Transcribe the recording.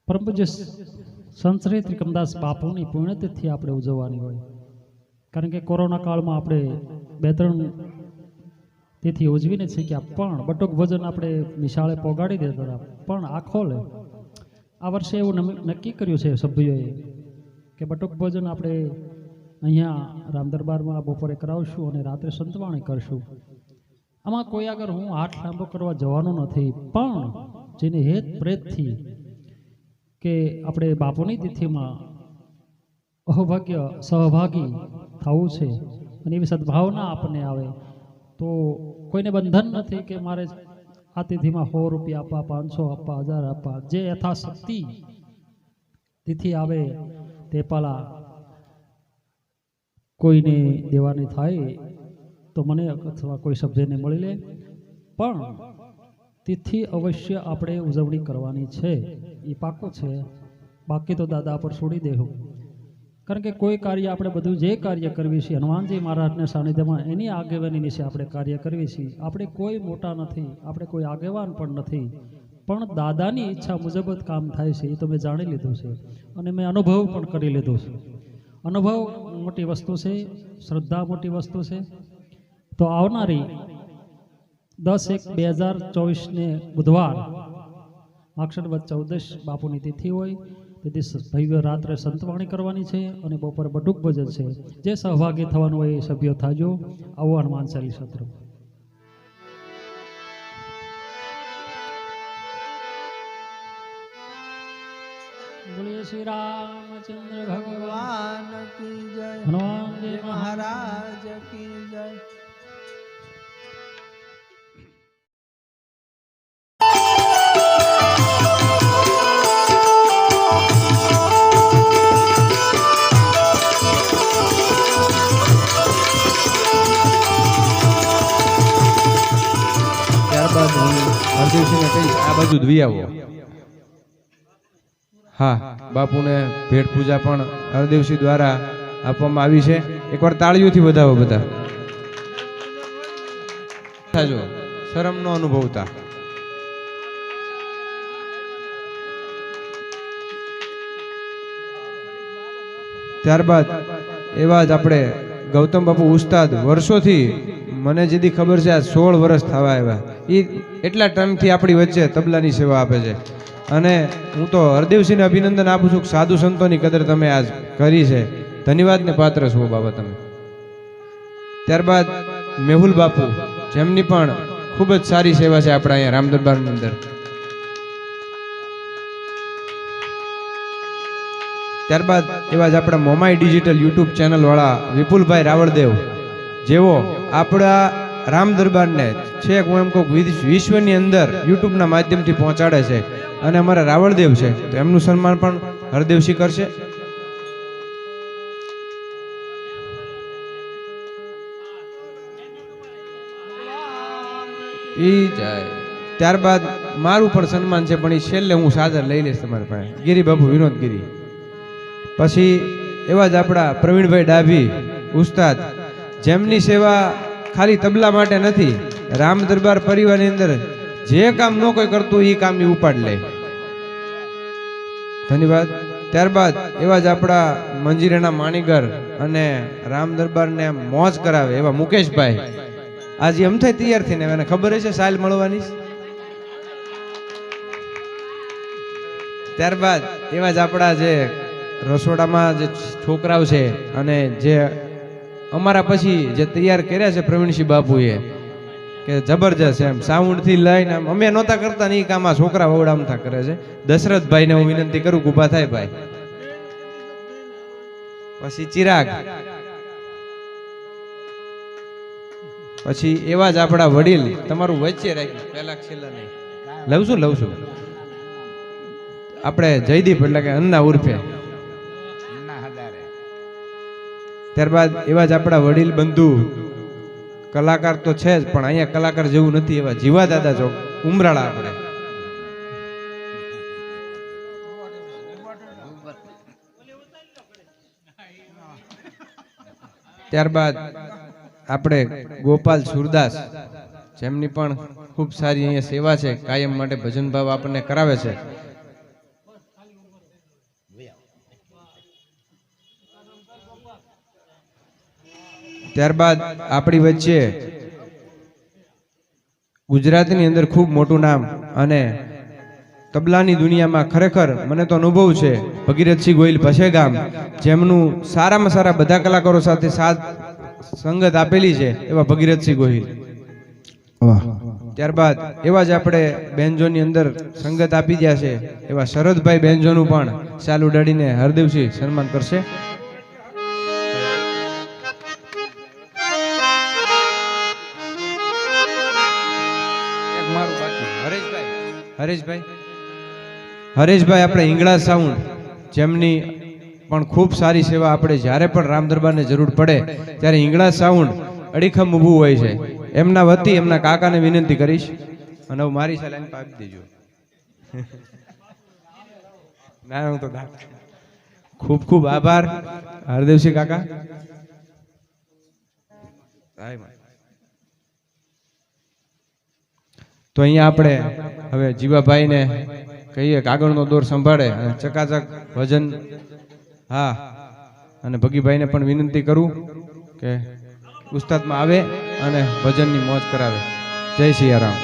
પરમ પૂજ્ય સંત શ્રી ત્રિકમદાસ બાપુની પુણ્યતિથિ આપણે ઉજવવાની હોય, કારણ કે કોરોના કાળમાં આપણે 2-3 તિથિ ઉજવીને શીખ્યા, પણ બટુક ભોજન આપણે નિશાળે પોગાડી દેતા હતા, પણ આખો લે આ વર્ષે એવું નક્કી કર્યું છે સભ્યોએ કે બટુક ભોજન આપણે અહીંયા રામદરબારમાં બપોરે કરાવશું અને રાત્રે સંતવાણી કરશું. આમાં કોઈ આગળ હું હાથ લાંબો કરવા જવાનો નથી, પણ જેને હેત પ્રેતથી કે આપણે બાપુની તિથિમાં અહોભાગ્ય સહભાગી થવું છે અને એવી સદભાવના આપણને આવે તો કોઈને બંધન નથી કે મારે આ તિથિમાં 100 રૂપિયા આપવા, 500 આપવા, 1000 આપવા, જે યથાશક્તિ તિથિ આવે તે પહેલા કોઈને દેવાની થાય તો મને અથવા કોઈ સભ્યને મળી લે, પણ તિથિ અવશ્ય આપણે ઉજવણી કરવાની છે, એ પાકો છે. બાકી તો દાદા પર છોડી દેવું, કારણ કે કોઈ કાર્ય આપણે બધું જે કાર્ય કરવી છે હનુમાનજી મહારાજના સાનિધ્યમાં એની આગેવાની નીચે આપણે કાર્ય કરવી છે. આપણે કોઈ મોટા નથી, આપણે કોઈ આગેવાન પણ નથી, પણ દાદાની ઈચ્છા મુજબ જ કામ થાય છે. એ તો મેં જાણી લીધું છે અને મેં અનુભવ પણ કરી લીધો છે. અનુભવ મોટી વસ્તુ છે, શ્રદ્ધા મોટી વસ્તુ છે. તો આવનારી 10/1/2024 બુધવાર માક્ષર વદ 14 બાપુની તિથિ હોય, તેથી ભવ્ય રાત્રે સંતવાણી કરવાની છે અને બપોર બટુક ભોજન છે. જે સહભાગી થવાનું હોય એ સભ્યો થાજો. આવો હનુમાન ચાલીસા તરફ. બોલીએ શ્રી રામચંદ્ર ભગવાન की जय, હનુમાનજી महाराज की जय. ત્યારબાદ હું હરદેવસિંહને કહીશ આ બાજુ દ્વી આવો. હા, બાપુને ભેટ પૂજા પણ હરદેવસિંહ દ્વારા આપવામાં આવી છે. એકવાર તાળીઓથી વધાવો બધા. થાજો, શરમ નો અનુભવતા. ત્યારબાદ એવા જ આપણે ગૌતમ બાપુ ઉસ્તાદ, વર્ષોથી મને જેથી ખબર છે આ 16 વર્ષ થવા આવ્યા, એ એટલા ટાઈમથી આપણી વચ્ચે તબલાની સેવા આપે છે. અને હું તો હરદેવસિંહને અભિનંદન આપું છું કે સાધુ સંતોની કદર તમે આજ કરી છે. ધન્યવાદને પાત્ર છો બાબા તમે. ત્યારબાદ મેહુલ બાપુ, જેમની પણ ખૂબ જ સારી સેવા છે આપણા અહીંયા રામદરબારની અંદર. ત્યારબાદ એવા જ આપણા મોમાઈ ડિજિટલ યુટ્યુબ ચેનલ વાળા વિપુલભાઈ રાવળદેવ, જેઓ આપણા રામ દરબારને છેક હું એમ કહું વિશ્વની અંદર યુટ્યુબના માધ્યમથી પહોંચાડે છે. અને અમારા રાવળદેવ છે તો એમનું સન્માન પણ હરદેવસિંહ કરશે. ત્યારબાદ મારું પણ સન્માન છે, પણ એ છેલ્લે હું સાદર લઈ લઈશ તમારી પાસે. ગિરિબાબુ વિનોદગીરી. પછી એવા જ આપણા પ્રવીણભાઈ ડાભી ઉસ્તાદ, જેમની સેવા ખાલી તબલા માટે નથી, રામ દરબાર પરિવારની અંદર જે કામ ન કોઈ કરતું એ કામ એ ઉપાડ લે. ધન્યવાદ. ત્યારબાદ એવા જ આપણા મંજીરાના માણીગર અને રામ દરબારને મોજ કરાવે એવા મુકેશભાઈ, આજે એમ થાય તૈયાર થઈને એને ખબર હશે સાલ મળવાની. ત્યારબાદ એવા જ આપણા જે રસોડામાં જે છોકરાઓ છે અને જે અમારા પછી જે તૈયાર કર્યા છે પ્રવીણસિંહ બાપુએ, કે જબરજસ્ત એમ સાઉન્ડ થી લઈને અમે નહોતા કરતા ને એ કામ આ છોકરા વવડામતા કરે છે. દશરથભાઈ ને હું વિનંતી કરું કે ઊભા થાય ભાઈ. પછી ચિરાગ, પછી એવા જ આપણા વડીલ, તમારું વચ્ચે રાખ્યું પહેલા છેલ્લા નહીં, લઉં છું આપણે જયદીપ એટલે કે અન્ના ઉર્ફે. ત્યારબાદ એવા જ આપણા વડીલ બંધુ કલાકાર તો છે જ, પણ અહીંયા કલાકાર જેવું નથી એવા જીવા દાદા ચોક ઉમરાળા આપણે. ત્યારબાદ આપણે ગોપાલ સુરદાસ, જેમની પણ ખૂબ સારી અહીંયા સેવા છે, કાયમ માટે ભજન ભાવ આપણને કરાવે છે. ત્યારબાદ આપણી વચ્ચે ગુજરાતની અંદર ખૂબ મોટું નામ અને તબલાની દુનિયામાં ખરેખર મને તો અનુભવ છે ભગીરથસિંહ ગોહિલ પછેગામ, જેમનું સારામાં સારા બધા કલાકારો સાથે સાથ સંગત આપેલી છે એવા ભગીરથસિંહ ગોહિલ. વાહ. ત્યારબાદ એવા જ આપણે બેન્જોની અંદર સંગત આપી ગયા છે એવા શરદભાઈ બેન્જોનું પણ શાલ ઉડાડીને હરદેવસિંહ સન્માન કરશે. હરેશભાઈ આપણે હિંગળા સાઉન્ડ, જેમની પણ ખૂબ સારી સેવા આપણે જ્યારે પણ રામ દરબારને જરૂર પડે ત્યારે હિંગળા સાઉન્ડ અડીખમ ઊભું હોય છે. એમના વતી એમના કાકાને વિનંતી કરીશ અને હું મારી સાલ એને આપી દેજો. ના હું તો ખૂબ ખૂબ આભાર હરદેવસિંહ કાકા. તો અહીંયા આપણે હવે જીવાભાઈને કહીએ કે આગળનો દોર સંભાળે અને ચકાચક ભજન. હા, અને ભગીભાઈને પણ વિનંતી કરું કે ઉસ્તાદમાં આવે અને ભજનની મોજ કરાવે. જય સિયારામ.